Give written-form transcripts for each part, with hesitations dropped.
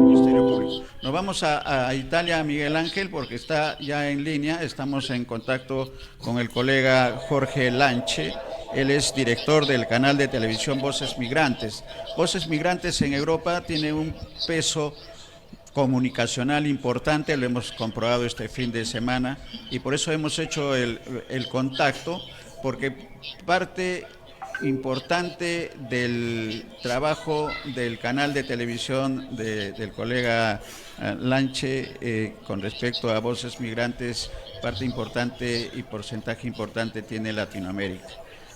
Ministerio Público. Nos vamos a Italia, Miguel Ángel, porque está ya en línea. Estamos en contacto con el colega Jorge Lanche. Él es director del canal de televisión Voces Migrantes. Voces Migrantes en Europa tiene un peso comunicacional importante, lo hemos comprobado este fin de semana y por eso hemos hecho el contacto, porque parte importante del trabajo del canal de televisión del colega Lanche con respecto a Voces Migrantes, parte importante y porcentaje importante tiene Latinoamérica.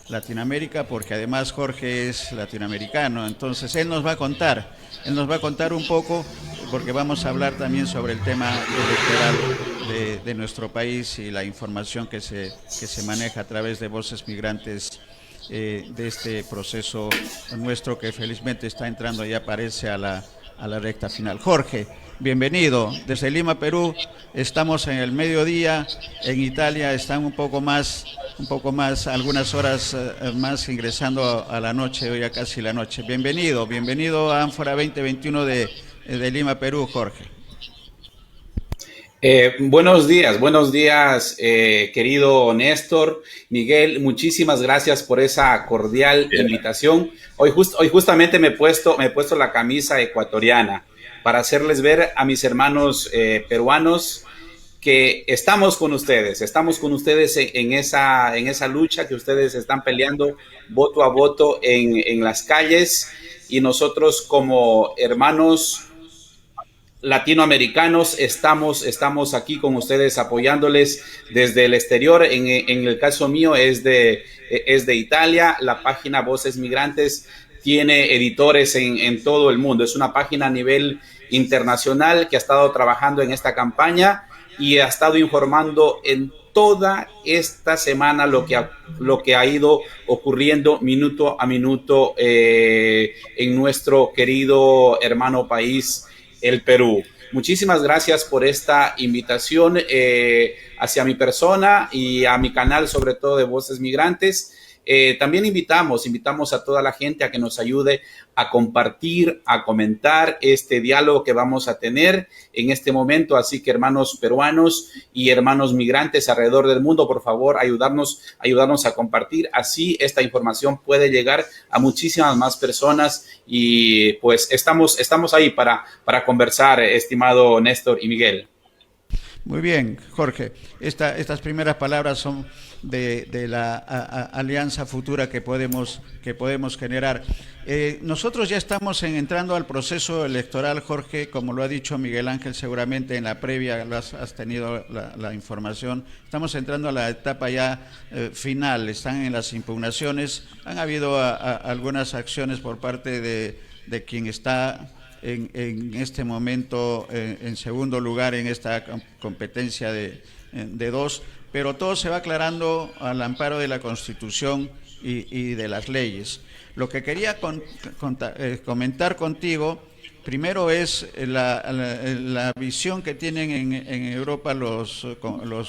Latinoamérica, porque además Jorge es latinoamericano, entonces él nos va a contar un poco, porque vamos a hablar también sobre el tema electoral de nuestro país y la información que se maneja a través de Voces Migrantes de este proceso nuestro que felizmente está entrando, ya parece a la recta final. Jorge, bienvenido. Desde Lima, Perú, estamos en el mediodía, en Italia están un poco más, algunas horas más ingresando a la noche, hoy ya casi la noche. Bienvenido, bienvenido a Ánfora 2021 de Lima, Perú, Jorge. Buenos días, querido Néstor, Miguel, muchísimas gracias por esa cordial invitación. Hoy justamente me he puesto la camisa ecuatoriana para hacerles ver a mis hermanos peruanos que estamos con ustedes en esa lucha que ustedes están peleando voto a voto en las calles y nosotros como hermanos latinoamericanos estamos aquí con ustedes apoyándoles desde el exterior. En el caso mío es de Italia. La página Voces Migrantes tiene editores en todo el mundo. Es una página a nivel internacional que ha estado trabajando en esta campaña y ha estado informando en toda esta semana lo que ha ido ocurriendo minuto a minuto en nuestro querido hermano país, el Perú. Muchísimas gracias por esta invitación hacia mi persona y a mi canal, sobre todo de Voces Migrantes. También invitamos a toda la gente a que nos ayude a compartir, a comentar este diálogo que vamos a tener en este momento. Así que hermanos peruanos y hermanos migrantes alrededor del mundo, por favor, ayudarnos a compartir. Así esta información puede llegar a muchísimas más personas y pues estamos ahí para conversar, estimado Néstor y Miguel. Muy bien, Jorge. Estas primeras palabras son de la alianza futura que podemos generar. Nosotros ya estamos entrando al proceso electoral, Jorge, como lo ha dicho Miguel Ángel, seguramente en la previa has tenido la información. Estamos entrando a la etapa ya final, están en las impugnaciones. Han habido algunas acciones por parte de quien está en este momento en segundo lugar en esta competencia de dos, pero todo se va aclarando al amparo de la Constitución y de las leyes. Lo que quería comentar contigo, primero es la visión que tienen en Europa los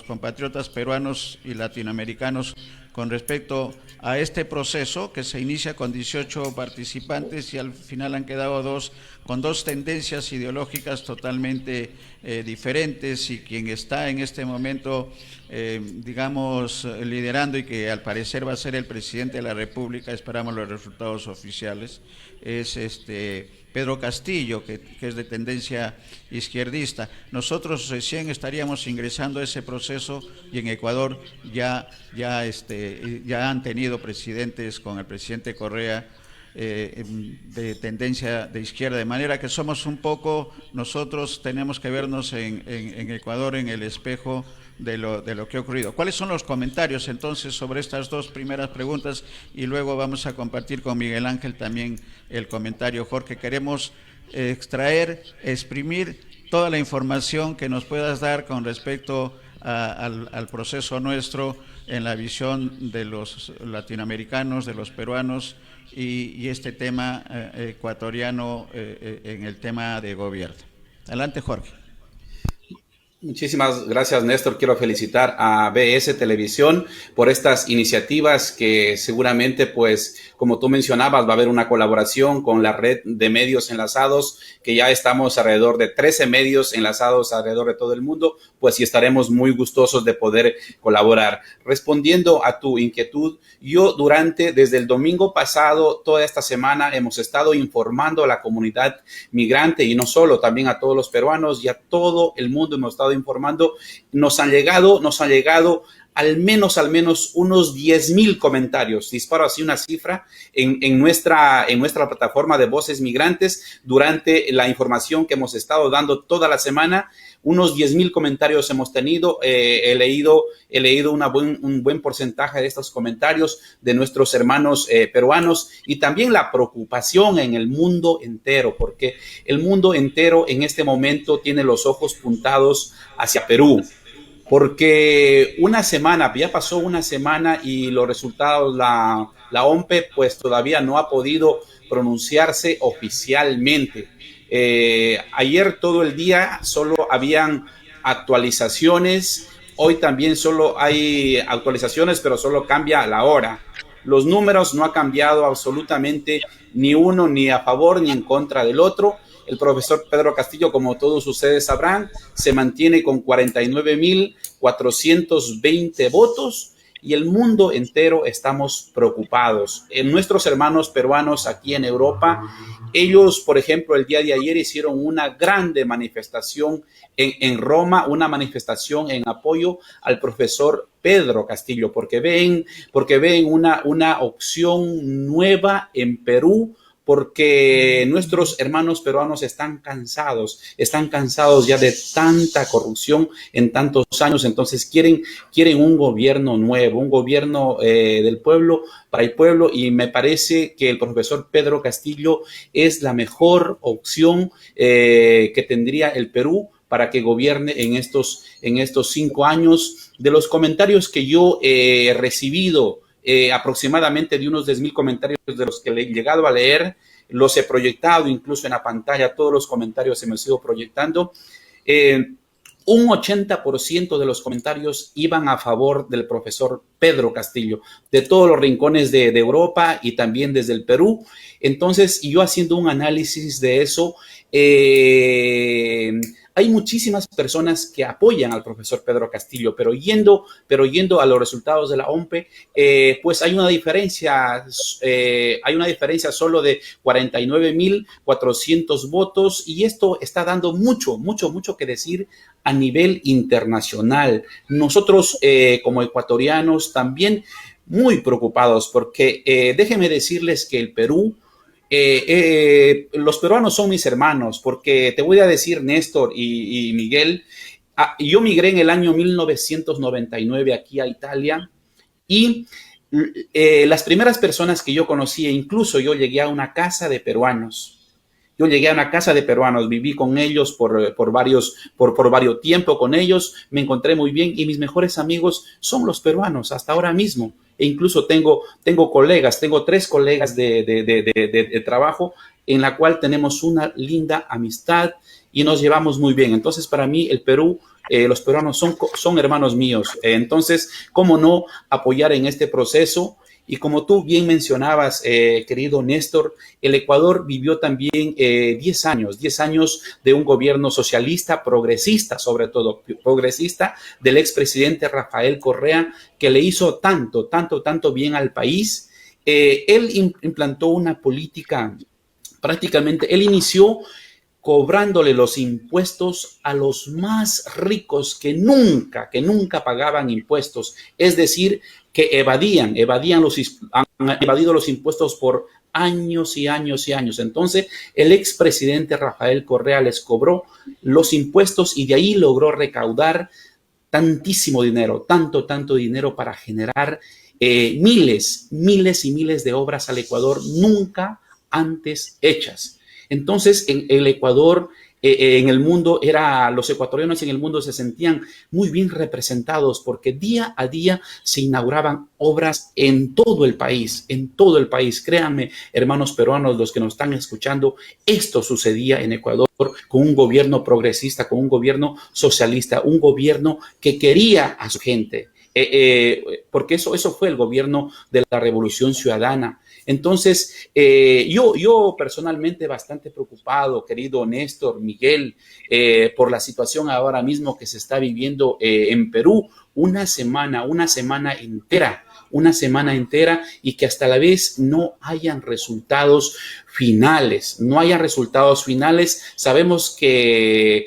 compatriotas peruanos y latinoamericanos con respecto a este proceso que se inicia con 18 participantes y al final han quedado dos con dos tendencias ideológicas totalmente diferentes, y quien está en este momento, digamos, liderando y que al parecer va a ser el presidente de la República, esperamos los resultados oficiales, es Pedro Castillo, que es de tendencia izquierdista. Nosotros recién estaríamos ingresando a ese proceso y en Ecuador ya han tenido presidentes con el presidente Correa de tendencia de izquierda, de manera que somos un poco, nosotros tenemos que vernos en Ecuador en el espejo de lo que ha ocurrido. ¿Cuáles son los comentarios entonces sobre estas dos primeras preguntas? Y luego vamos a compartir con Miguel Ángel también el comentario. Jorge, queremos extraer, exprimir toda la información que nos puedas dar con respecto al proceso nuestro en la visión de los latinoamericanos, de los peruanos y este tema ecuatoriano en el tema de gobierno. Adelante, Jorge. Muchísimas gracias, Néstor. Quiero felicitar a BS Televisión por estas iniciativas que seguramente, pues, como tú mencionabas, va a haber una colaboración con la red de medios enlazados, que ya estamos alrededor de 13 medios enlazados alrededor de todo el mundo, pues, y estaremos muy gustosos de poder colaborar. Respondiendo a tu inquietud, yo desde el domingo pasado, toda esta semana, hemos estado informando a la comunidad migrante y no solo, también a todos los peruanos y a todo el mundo hemos estado informando. Nos han llegado al menos unos 10,000 comentarios. Disparo así una cifra en nuestra plataforma de Voces Migrantes durante la información que hemos estado dando toda la semana. Unos 10,000 comentarios hemos tenido. He leído un buen porcentaje de estos comentarios de nuestros hermanos peruanos y también la preocupación en el mundo entero, porque el mundo entero en este momento tiene los ojos puntados hacia Perú. Porque ya pasó una semana y los resultados, la OMPE, pues todavía no ha podido pronunciarse oficialmente. Ayer todo el día solo habían actualizaciones, hoy también solo hay actualizaciones, pero solo cambia la hora. Los números no ha cambiado absolutamente ni uno, ni a favor ni en contra del otro. El profesor Pedro Castillo, como todos ustedes sabrán, se mantiene con 49,420 votos y el mundo entero estamos preocupados. Nuestros hermanos peruanos aquí en Europa, ellos, por ejemplo, el día de ayer hicieron una grande manifestación en Roma, una manifestación en apoyo al profesor Pedro Castillo, porque ven una opción nueva en Perú, porque nuestros hermanos peruanos están cansados ya de tanta corrupción en tantos años. Entonces quieren un gobierno nuevo, un gobierno del pueblo, para el pueblo, y me parece que el profesor Pedro Castillo es la mejor opción que tendría el Perú para que gobierne en estos 5 años. De los comentarios que yo he recibido, aproximadamente de unos 10,000 comentarios de los que he llegado a leer, los he proyectado incluso en la pantalla, todos los comentarios hemos ido proyectando. Un 80% de los comentarios iban a favor del profesor Pedro Castillo, de todos los rincones de Europa y también desde el Perú. Entonces, yo haciendo un análisis de eso, hay muchísimas personas que apoyan al profesor Pedro Castillo, pero yendo a los resultados de la OMPE, pues hay una diferencia solo de 49,400 votos, y esto está dando mucho que decir a nivel internacional. Nosotros como ecuatorianos también muy preocupados, porque déjenme decirles que el Perú, los peruanos son mis hermanos, porque te voy a decir, Néstor y Miguel, yo migré en el año 1999 aquí a Italia, y las primeras personas que yo conocí, incluso yo llegué a una casa de peruanos. Viví con ellos por varios tiempo con ellos, me encontré muy bien y mis mejores amigos son los peruanos hasta ahora mismo. E incluso tengo 3 colegas de trabajo en la cual tenemos una linda amistad y nos llevamos muy bien. Entonces, para mí, el Perú, los peruanos son hermanos míos. Entonces, ¿cómo no apoyar en este proceso? Y como tú bien mencionabas, querido Néstor, el Ecuador vivió también 10 años de un gobierno socialista, progresista, sobre todo progresista, del expresidente Rafael Correa, que le hizo tanto bien al país. Él implantó una política, prácticamente, él inició cobrándole los impuestos a los más ricos que nunca pagaban impuestos, es decir, que han evadido los impuestos por años y años y años. Entonces, el expresidente Rafael Correa les cobró los impuestos y de ahí logró recaudar tantísimo dinero, tanto dinero para generar miles y miles de obras al Ecuador nunca antes hechas. Entonces, el Ecuador en el mundo los ecuatorianos en el mundo se sentían muy bien representados porque día a día se inauguraban obras en todo el país, en todo el país. Créanme, hermanos peruanos, los que nos están escuchando, esto sucedía en Ecuador con un gobierno progresista, con un gobierno socialista, un gobierno que quería a su gente. Porque eso fue el gobierno de la Revolución Ciudadana. Entonces, yo personalmente bastante preocupado, querido Néstor, Miguel, por la situación ahora mismo que se está viviendo en Perú, una semana entera y que hasta la vez no hayan resultados finales, Sabemos que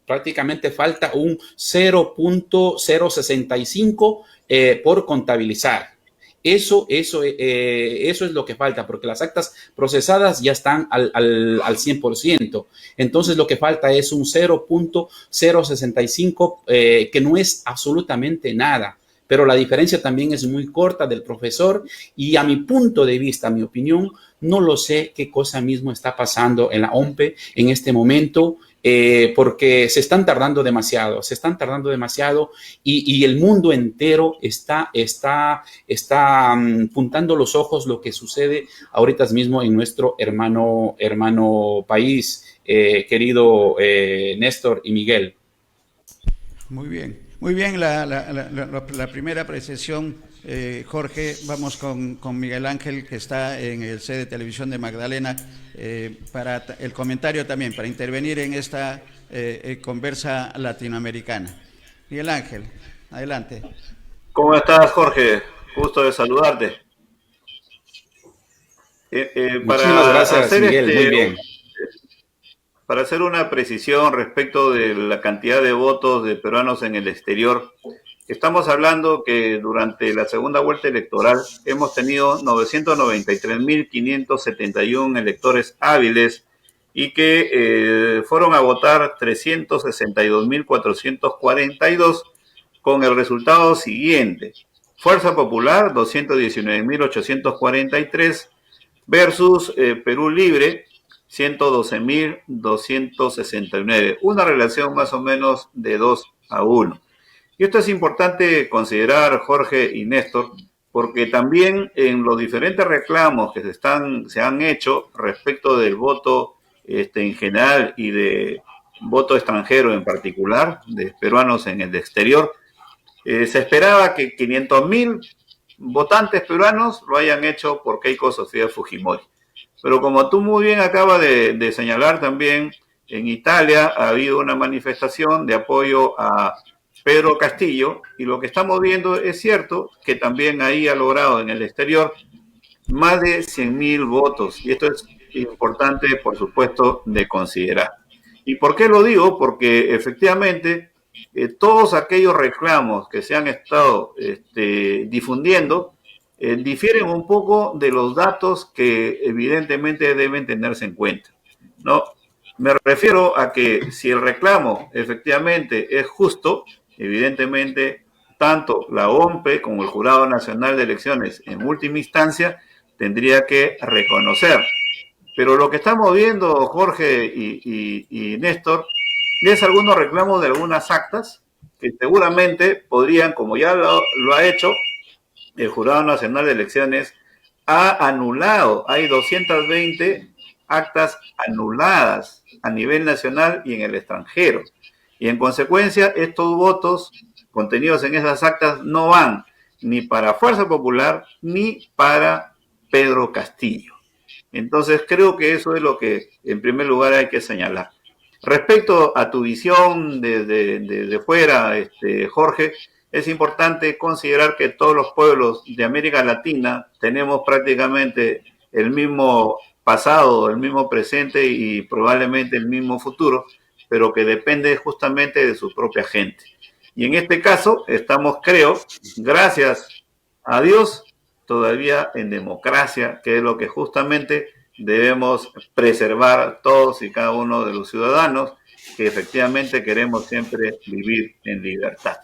prácticamente falta un 0.065 por contabilizar. Eso es lo que falta, porque las actas procesadas ya están al 100%. Entonces, lo que falta es un 0.065, que no es absolutamente nada. Pero la diferencia también es muy corta del profesor y a mi punto de vista, a mi opinión, no lo sé qué cosa mismo está pasando en la OMPE en este momento. Porque se están tardando demasiado y el mundo entero está puntando los ojos lo que sucede ahorita mismo en nuestro hermano país, querido Néstor y Miguel. Muy bien la primera apreciación, Jorge. Vamos con Miguel Ángel, que está en el sede de televisión de Magdalena, para el comentario también, para intervenir en esta conversa latinoamericana. Miguel Ángel, adelante. ¿Cómo estás, Jorge? Gusto de saludarte. Muchísimas gracias, Miguel. Muy bien. Para hacer una precisión respecto de la cantidad de votos de peruanos en el exterior, estamos hablando que durante la segunda vuelta electoral hemos tenido 993.571 electores hábiles y que fueron a votar 362.442 con el resultado siguiente. Fuerza Popular, 219.843 versus Perú Libre, 112.269. Una relación más o menos de 2-1. Y esto es importante considerar, Jorge y Néstor, porque también en los diferentes reclamos que se han hecho respecto del voto en general y de voto extranjero en particular, de peruanos en el exterior, se esperaba que 500.000 votantes peruanos lo hayan hecho por Keiko Sofía Fujimori. Pero como tú muy bien acabas de señalar también, en Italia ha habido una manifestación de apoyo a Pedro Castillo, y lo que estamos viendo es cierto que también ahí ha logrado en el exterior más de 100.000 votos, y esto es importante, por supuesto, de considerar. ¿Y por qué lo digo? Porque efectivamente todos aquellos reclamos que se han estado difundiendo difieren un poco de los datos que evidentemente deben tenerse en cuenta, ¿no? Me refiero a que si el reclamo efectivamente es justo, evidentemente tanto la OMPE como el Jurado Nacional de Elecciones en última instancia tendría que reconocer. Pero lo que estamos viendo, Jorge y Néstor, es algunos reclamos de algunas actas que seguramente podrían, como ya lo ha hecho el Jurado Nacional de Elecciones, ha anulado, hay 220 actas anuladas a nivel nacional y en el extranjero. Y en consecuencia, estos votos contenidos en esas actas no van ni para Fuerza Popular ni para Pedro Castillo. Entonces creo que eso es lo que en primer lugar hay que señalar. Respecto a tu visión de fuera, Jorge, es importante considerar que todos los pueblos de América Latina tenemos prácticamente el mismo pasado, el mismo presente y probablemente el mismo futuro, pero que depende justamente de su propia gente. Y en este caso estamos, creo, gracias a Dios, todavía en democracia, que es lo que justamente debemos preservar todos y cada uno de los ciudadanos que efectivamente queremos siempre vivir en libertad.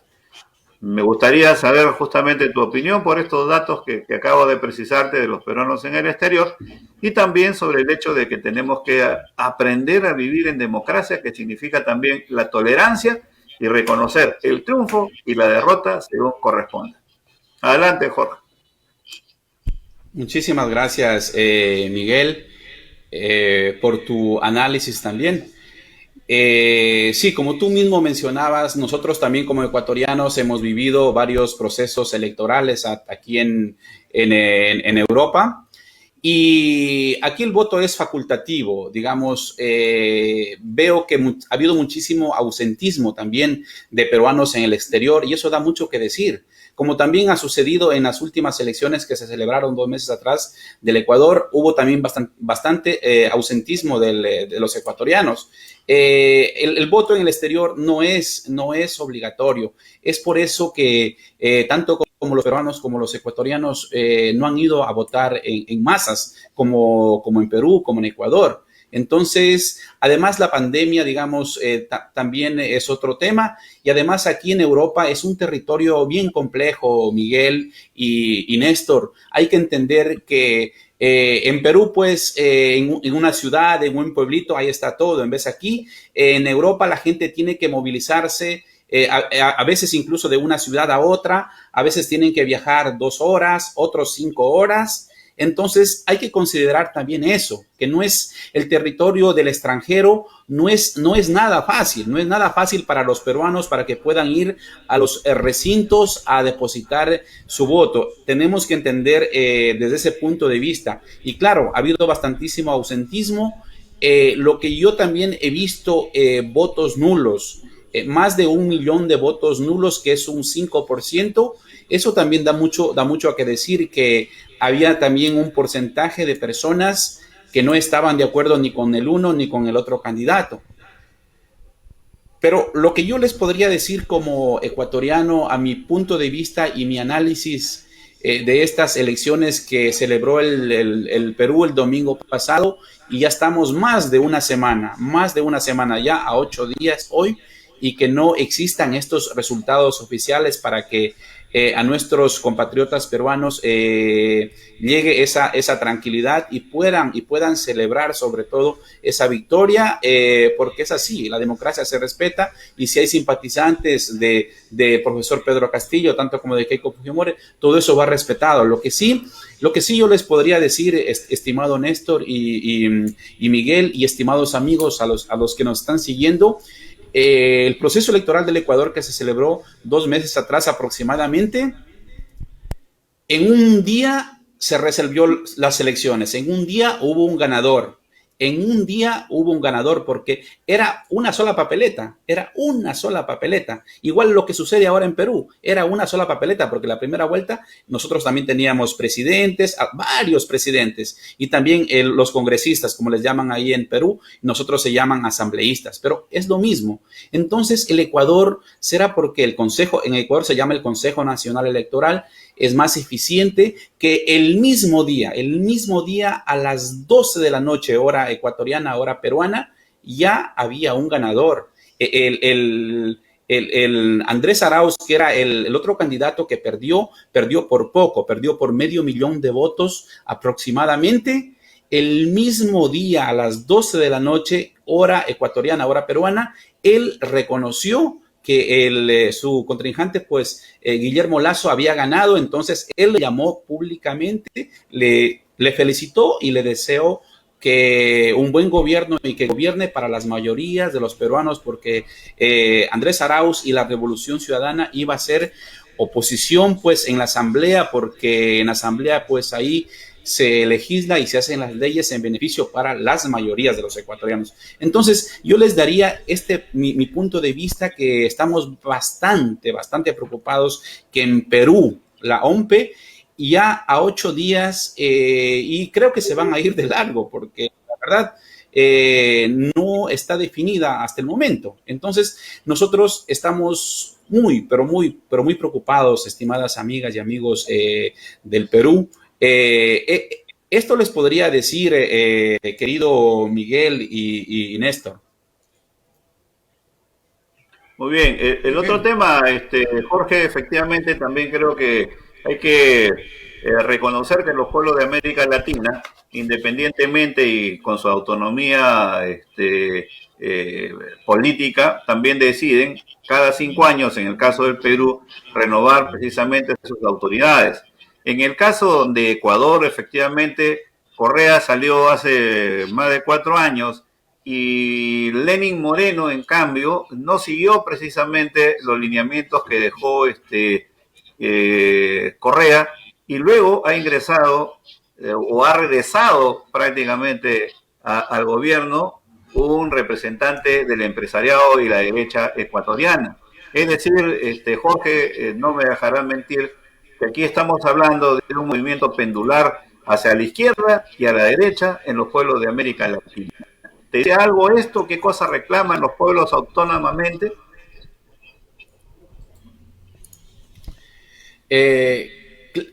Me gustaría saber justamente tu opinión por estos datos que acabo de precisarte de los peruanos en el exterior y también sobre el hecho de que tenemos que aprender a vivir en democracia, que significa también la tolerancia y reconocer el triunfo y la derrota según corresponda. Adelante, Jorge. Muchísimas gracias, Miguel, por tu análisis también. Sí, como tú mismo mencionabas, nosotros también como ecuatorianos hemos vivido varios procesos electorales aquí en Europa. Y aquí el voto es facultativo, digamos, veo que ha habido muchísimo ausentismo también de peruanos en el exterior y eso da mucho que decir. Como también ha sucedido en las últimas elecciones que se celebraron 2 meses atrás del Ecuador, hubo también bastante ausentismo de los ecuatorianos. El voto en el exterior no es obligatorio. Es por eso que tanto como los peruanos como los ecuatorianos no han ido a votar en masas, como en Perú, como en Ecuador. Entonces, además la pandemia, digamos, también es otro tema y además aquí en Europa es un territorio bien complejo, Miguel y Néstor. Hay que entender que en Perú, pues, en una ciudad, en un pueblito, ahí está todo. En vez aquí, en Europa la gente tiene que movilizarse a veces incluso de una ciudad a otra, a veces tienen que viajar 2 horas, otros 5 horas. Entonces hay que considerar también eso, que no es el territorio del extranjero, no es nada fácil, no es nada fácil para los peruanos para que puedan ir a los recintos a depositar su voto. Tenemos que entender desde ese punto de vista. Y claro, ha habido bastantísimo ausentismo. Lo que yo también he visto, votos nulos. Más de 1 millón de votos nulos, que es un 5%. Eso también da mucho a que decir, que había también un porcentaje de personas que no estaban de acuerdo ni con el uno ni con el otro candidato. Pero lo que yo les podría decir como ecuatoriano, a mi punto de vista y mi análisis de estas elecciones que celebró el Perú el domingo pasado, y ya estamos más de una semana, ya a 8 días hoy, y que no existan estos resultados oficiales para que a nuestros compatriotas peruanos llegue esa tranquilidad y puedan celebrar sobre todo esa victoria, porque es así, la democracia se respeta, y si hay simpatizantes de profesor Pedro Castillo, tanto como de Keiko Fujimori, todo eso va respetado. Lo que sí yo les podría decir, estimado Néstor y Miguel, y estimados amigos a los que nos están siguiendo, el proceso electoral del Ecuador, que se celebró 2 meses atrás aproximadamente, en un día se resolvió las elecciones, en un día hubo un ganador. Porque era una sola papeleta, Igual lo que sucede ahora en Perú, era una sola papeleta, porque la primera vuelta nosotros también teníamos presidentes, varios presidentes, y también los congresistas, como les llaman ahí en Perú, nosotros se llaman asambleístas, pero es lo mismo. Entonces el Ecuador, será porque en Ecuador se llama el Consejo Nacional Electoral, es más eficiente, que el mismo día a las 12 de la noche, hora ecuatoriana, hora peruana, ya había un ganador. El Andrés Arauz, que era el otro candidato que perdió por poco, perdió por 500,000 de votos aproximadamente. El mismo día a las 12 de la noche, hora ecuatoriana, hora peruana, él reconoció que su contrincante, pues Guillermo Lasso, había ganado. Entonces él le llamó públicamente, le felicitó y le deseó que un buen gobierno y que gobierne para las mayorías de los peruanos, porque Andrés Arauz y la Revolución Ciudadana iba a ser oposición pues en la asamblea, porque en la asamblea pues ahí se legisla y se hacen las leyes en beneficio para las mayorías de los ecuatorianos. Entonces, yo les daría mi punto de vista, que estamos bastante preocupados que en Perú, la OMPE, ya a 8 días, y creo que se van a ir de largo, porque la verdad no está definida hasta el momento. Entonces, nosotros estamos pero muy preocupados, estimadas amigas y amigos del Perú. Esto les podría decir, querido Miguel y Néstor. Muy bien. El otro Bien. tema, Jorge, efectivamente también creo que hay que reconocer que los pueblos de América Latina, independientemente y con su autonomía eh, política, también deciden cada 5 años, en el caso del Perú, renovar precisamente sus autoridades. En el caso de Ecuador, efectivamente, Correa salió hace más de 4 años y Lenin Moreno, en cambio, no siguió precisamente los lineamientos que dejó Correa y luego ha ingresado o ha regresado prácticamente al gobierno un representante del empresariado y la derecha ecuatoriana. Es decir, Jorge, no me dejará mentir que aquí estamos hablando de un movimiento pendular hacia la izquierda y a la derecha en los pueblos de América Latina. ¿Te dice algo esto? ¿Qué cosa reclaman los pueblos autónomamente?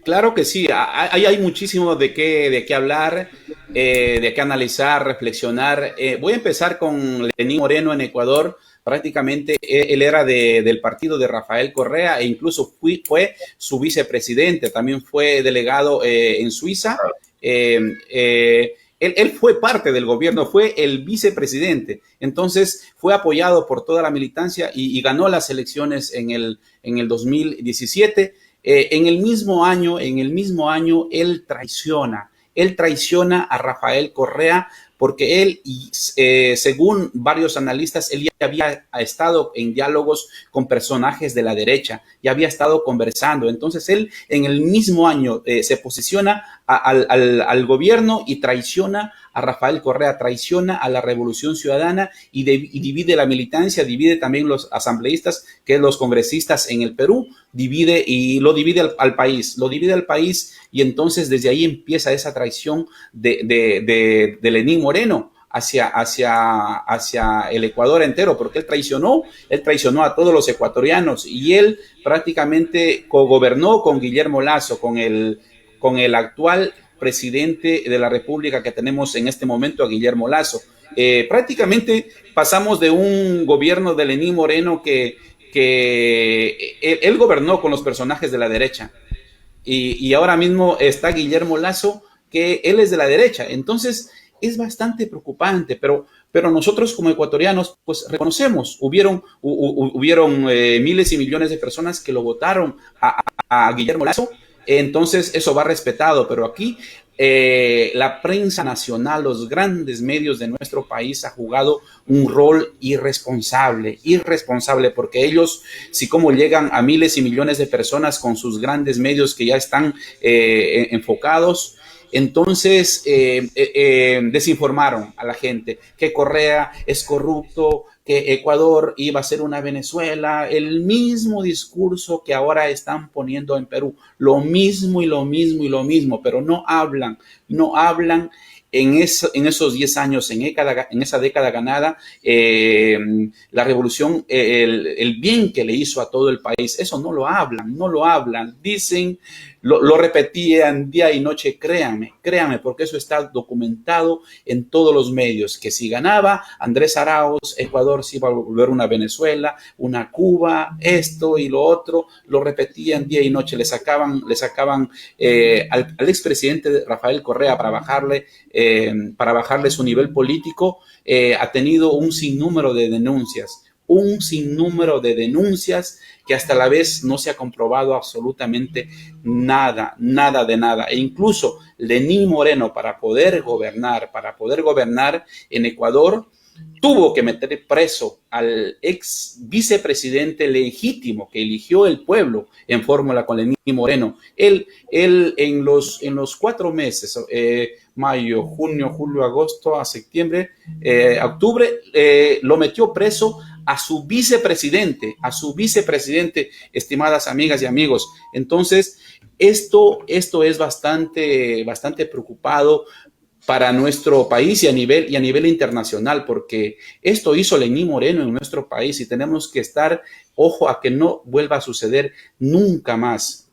Claro que sí, hay muchísimo de qué hablar, de qué analizar, reflexionar. Voy a empezar con Lenín Moreno en Ecuador. Prácticamente él era del partido de Rafael Correa e incluso fue su vicepresidente, también fue delegado en Suiza. Eh, él fue parte del gobierno, fue el vicepresidente, entonces fue apoyado por toda la militancia y ganó las elecciones en el 2017. En el mismo año, él traiciona a Rafael Correa porque él, según varios analistas, él ya había estado en diálogos con personajes de la derecha, ya había estado conversando. Entonces él en el mismo año se posiciona al gobierno y traiciona a Rafael Correa, traiciona a la Revolución Ciudadana y divide la militancia, divide también los asambleístas, que es los congresistas en el Perú, divide y lo divide al país, lo divide al país y entonces desde ahí empieza esa traición de Lenín Moreno hacia el Ecuador entero, porque él traicionó a todos los ecuatorianos y él prácticamente cogobernó con Guillermo Lasso, con el actual presidente de la República que tenemos en este momento, a Guillermo Lasso. Prácticamente pasamos de un gobierno de Lenín Moreno que él gobernó con los personajes de la derecha y ahora mismo está Guillermo Lasso, que él es de la derecha. Entonces es bastante preocupante, pero nosotros como ecuatorianos pues reconocemos, hubieron miles y millones de personas que lo votaron a Guillermo Lasso, entonces eso va respetado, pero aquí la prensa nacional, los grandes medios de nuestro país ha jugado un rol irresponsable, porque ellos, si como llegan a miles y millones de personas con sus grandes medios que ya están enfocados, entonces desinformaron a la gente que Correa es corrupto, que Ecuador iba a ser una Venezuela, el mismo discurso que ahora están poniendo en Perú, lo mismo y lo mismo y lo mismo, pero no hablan en esos 10 años, en esa década ganada, la revolución, el bien que le hizo a todo el país, eso no lo hablan, dicen, lo repetían día y noche, créanme, porque eso está documentado en todos los medios, que si ganaba Andrés Arauz, Ecuador se iba a volver una Venezuela, una Cuba, esto y lo otro, lo repetían día y noche, le sacaban al expresidente Rafael Correa para bajarle su nivel político, ha tenido un sinnúmero de denuncias que hasta la vez no se ha comprobado absolutamente nada de nada. E incluso Lenín Moreno, para poder gobernar en Ecuador, tuvo que meter preso al ex vicepresidente legítimo que eligió el pueblo en fórmula con Lenín Moreno. Él en los 4 meses, mayo, junio, julio, agosto, a septiembre, octubre, lo metió preso a su vicepresidente, estimadas amigas y amigos. Entonces, esto es bastante preocupado para nuestro país y a nivel internacional, porque esto hizo Lenín Moreno en nuestro país y tenemos que estar ojo a que no vuelva a suceder nunca más,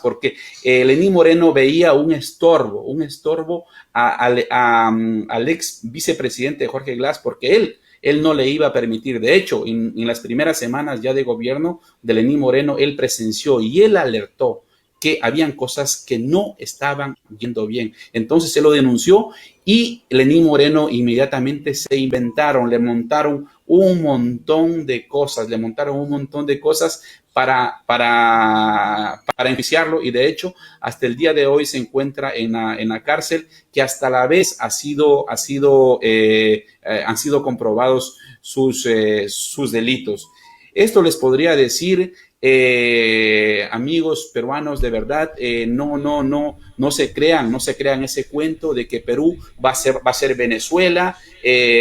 porque Lenín Moreno veía un estorbo al ex vicepresidente Jorge Glass, porque él no le iba a permitir. De hecho, en las primeras semanas ya de gobierno de Lenín Moreno, él presenció y él alertó que habían cosas que no estaban yendo bien. Entonces se lo denunció y Lenín Moreno inmediatamente se inventaron, le montaron un montón de cosas, para enjuiciarlo, y de hecho hasta el día de hoy se encuentra en la cárcel, que hasta la vez han sido comprobados sus delitos. Esto les podría decir, amigos peruanos, de verdad, no se crean ese cuento de que Perú va a ser Venezuela,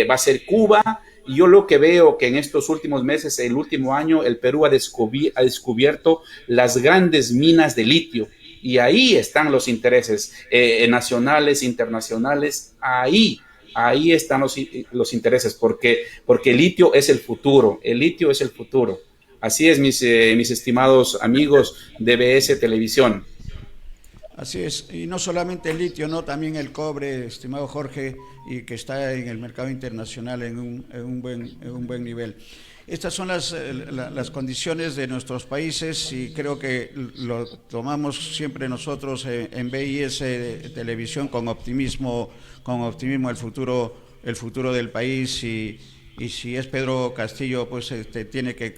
va a ser Cuba. Yo lo que veo que en estos últimos meses, el último año, el Perú ha descubierto las grandes minas de litio, y ahí están los intereses nacionales, internacionales, ahí están los intereses, porque el litio es el futuro, Así es, mis estimados amigos de BS Televisión. Así es, y no solamente el litio, ¿no? También el cobre, estimado Jorge, y que está en el mercado internacional en un buen nivel. Estas son las condiciones de nuestros países, y creo que lo tomamos siempre nosotros en BIS Televisión con optimismo el futuro del país. Y si es Pedro Castillo, pues tiene que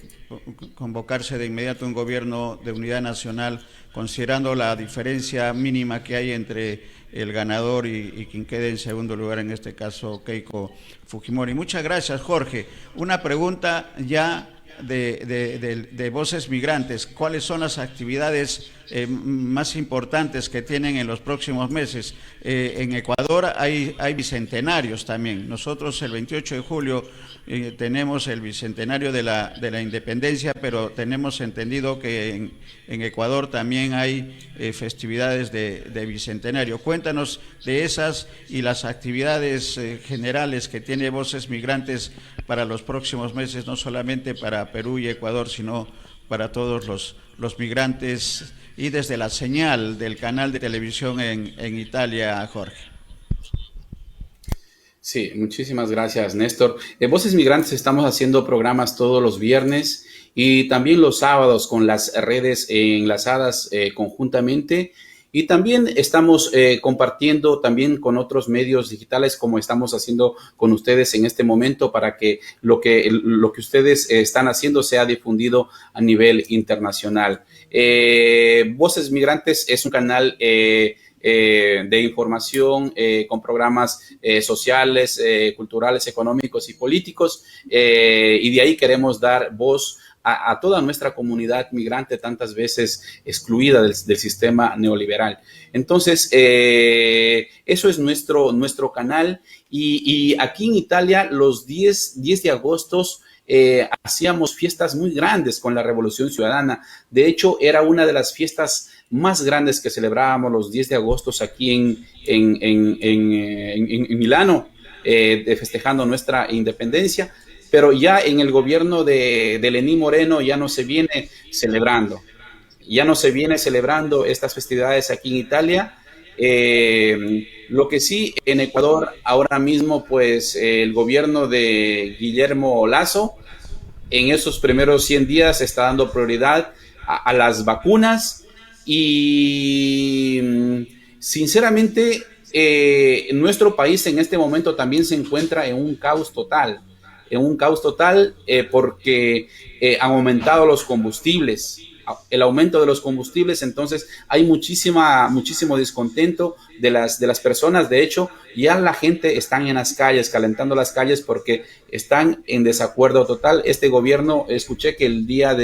convocarse de inmediato un gobierno de unidad nacional, considerando la diferencia mínima que hay entre el ganador y quien quede en segundo lugar, en este caso Keiko Fujimori. Muchas gracias, Jorge. Una pregunta ya de Voces Migrantes. ¿Cuáles son las actividades más importantes que tienen en los próximos meses? En Ecuador hay bicentenarios también. Nosotros el 28 de julio tenemos el bicentenario de la independencia, pero tenemos entendido que en Ecuador también hay festividades de bicentenario. Cuéntanos de esas y las actividades generales que tiene Voces Migrantes para los próximos meses, no solamente para Perú y Ecuador, sino para todos los migrantes, y desde la señal del canal de televisión en Italia, Jorge. Sí, muchísimas gracias, Néstor. En Voces Migrantes estamos haciendo programas todos los viernes y también los sábados con las redes enlazadas conjuntamente. Y también estamos compartiendo también con otros medios digitales, como estamos haciendo con ustedes en este momento, para que lo que ustedes están haciendo sea difundido a nivel internacional. Voces Migrantes es un canal de información con programas sociales, culturales, económicos y políticos, y de ahí queremos dar voz a toda nuestra comunidad migrante, tantas veces excluida del sistema neoliberal. Entonces, eso es nuestro canal, y aquí en Italia los 10 de agosto hacíamos fiestas muy grandes con la Revolución Ciudadana. De hecho, era una de las fiestas más grandes que celebrábamos los 10 de agosto aquí en Milano, festejando nuestra independencia. Pero ya en el gobierno de Lenín Moreno ya no se viene celebrando estas festividades aquí en Italia. Lo que sí, en Ecuador ahora mismo, pues el gobierno de Guillermo Lasso en esos primeros 100 días está dando prioridad a las vacunas, y sinceramente nuestro país en este momento también se encuentra en un caos total, porque han aumentado los combustibles, el aumento de los combustibles. Entonces hay muchísimo descontento de las personas. De hecho, ya la gente está en las calles, calentando las calles, porque están en desacuerdo total. Este gobierno, escuché que el día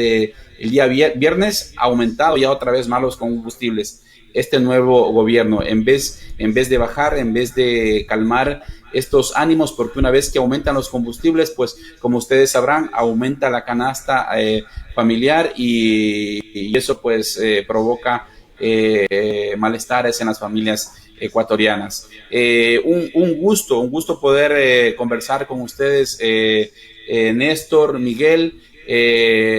viernes ha aumentado ya otra vez más los combustibles. Este nuevo gobierno, en vez de bajar, en vez de calmar estos ánimos, porque una vez que aumentan los combustibles, pues como ustedes sabrán, aumenta la canasta familiar, y eso pues provoca malestares en las familias ecuatorianas. Un gusto poder conversar con ustedes, Néstor, Miguel,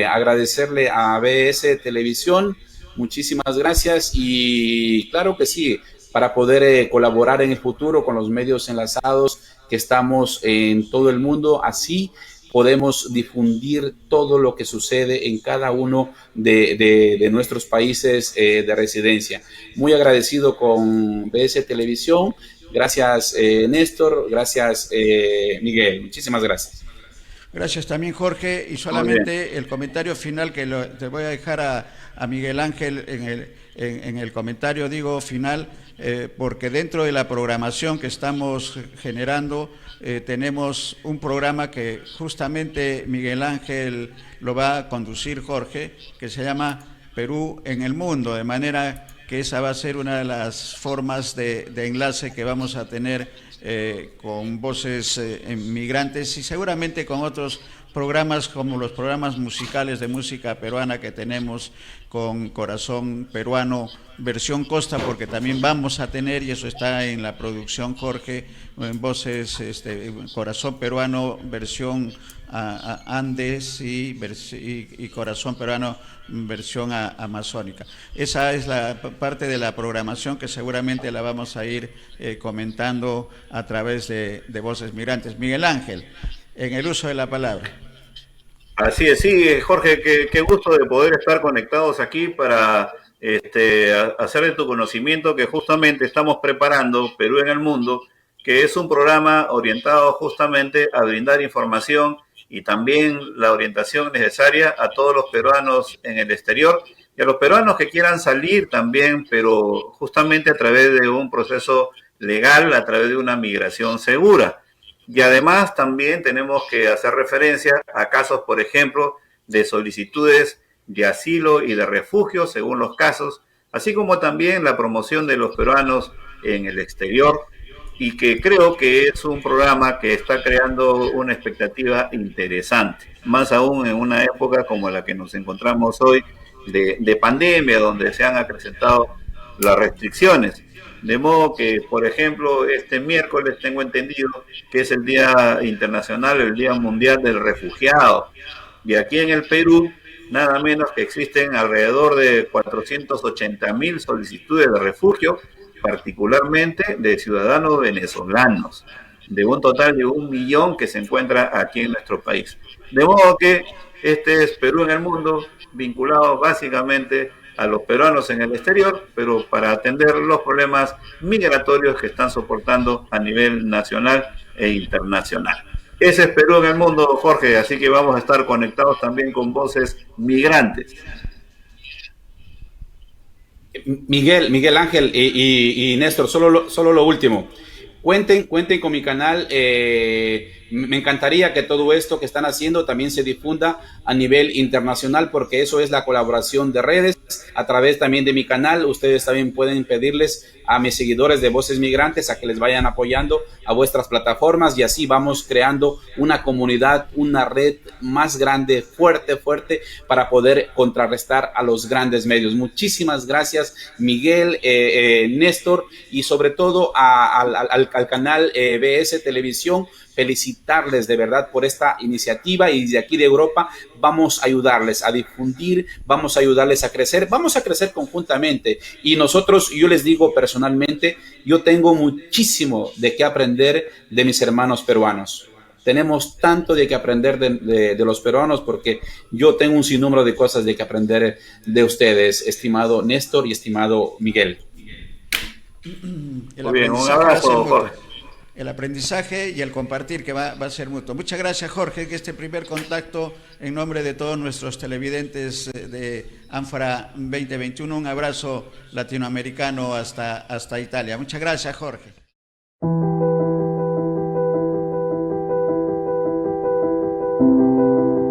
agradecerle a BS Televisión. Muchísimas gracias, y claro que sí, para poder colaborar en el futuro con los medios enlazados que estamos en todo el mundo. Así podemos difundir todo lo que sucede en cada uno de nuestros países de residencia. Muy agradecido con BS Televisión. Gracias, Néstor. Gracias, Miguel. Muchísimas gracias. Gracias también, Jorge. Y solamente el comentario final que te voy a dejar a Miguel Ángel en el comentario, digo, final, porque dentro de la programación que estamos generando, tenemos un programa que justamente Miguel Ángel lo va a conducir, Jorge, que se llama Perú en el Mundo, de manera que esa va a ser una de las formas de enlace que vamos a tener con voces migrantes y seguramente con otros programas como los programas musicales de música peruana que tenemos con Corazón Peruano versión Costa, porque también vamos a tener, y eso está en la producción, Jorge, en voces Corazón Peruano versión Andes y Corazón Peruano versión amazónica. Esa es la parte de la programación que seguramente la vamos a ir comentando a través de Voces Migrantes. Miguel Ángel, en el uso de la palabra. Así es, sí, Jorge, qué gusto de poder estar conectados aquí para hacer de tu conocimiento que justamente estamos preparando Perú en el Mundo, que es un programa orientado justamente a brindar información y también la orientación necesaria a todos los peruanos en el exterior y a los peruanos que quieran salir también, pero justamente a través de un proceso legal, a través de una migración segura. Y además también tenemos que hacer referencia a casos, por ejemplo, de solicitudes de asilo y de refugio según los casos, así como también la promoción de los peruanos en el exterior, y que creo que es un programa que está creando una expectativa interesante, más aún en una época como la que nos encontramos hoy de pandemia, donde se han acrecentado las restricciones. De modo que, por ejemplo, este miércoles tengo entendido que es el Día Internacional, el Día Mundial del Refugiado. Y aquí en el Perú, nada menos que existen alrededor de 480.000 solicitudes de refugio, particularmente de ciudadanos venezolanos, de un total de 1 millón que se encuentra aquí en nuestro país. De modo que este es Perú en el Mundo, vinculado básicamente a los peruanos en el exterior, pero para atender los problemas migratorios que están soportando a nivel nacional e internacional. Ese es Perú en el Mundo, Jorge, así que vamos a estar conectados también con Voces Migrantes. Miguel Ángel y Néstor, solo lo último. Cuenten con mi canal. Me encantaría que todo esto que están haciendo también se difunda a nivel internacional, porque eso es la colaboración de redes. A través también de mi canal, ustedes también pueden pedirles a mis seguidores de Voces Migrantes a que les vayan apoyando a vuestras plataformas, y así vamos creando una comunidad, una red más grande, fuerte, para poder contrarrestar a los grandes medios. Muchísimas gracias, Miguel, Néstor, y sobre todo al canal BS Televisión. Felicitarles de verdad por esta iniciativa, y desde aquí de Europa vamos a ayudarles a difundir, vamos a ayudarles a crecer, vamos a crecer conjuntamente. Y nosotros, yo les digo personalmente, yo tengo muchísimo de qué aprender de mis hermanos peruanos. Tenemos tanto de qué aprender de los peruanos, porque yo tengo un sinnúmero de cosas de que aprender de ustedes, estimado Néstor y estimado Miguel. Muy bien, un abrazo, Jorge. El aprendizaje y el compartir que va a ser mutuo. Muchas gracias, Jorge, que este primer contacto en nombre de todos nuestros televidentes de Ánfora 2021. Un abrazo latinoamericano hasta Italia. Muchas gracias, Jorge.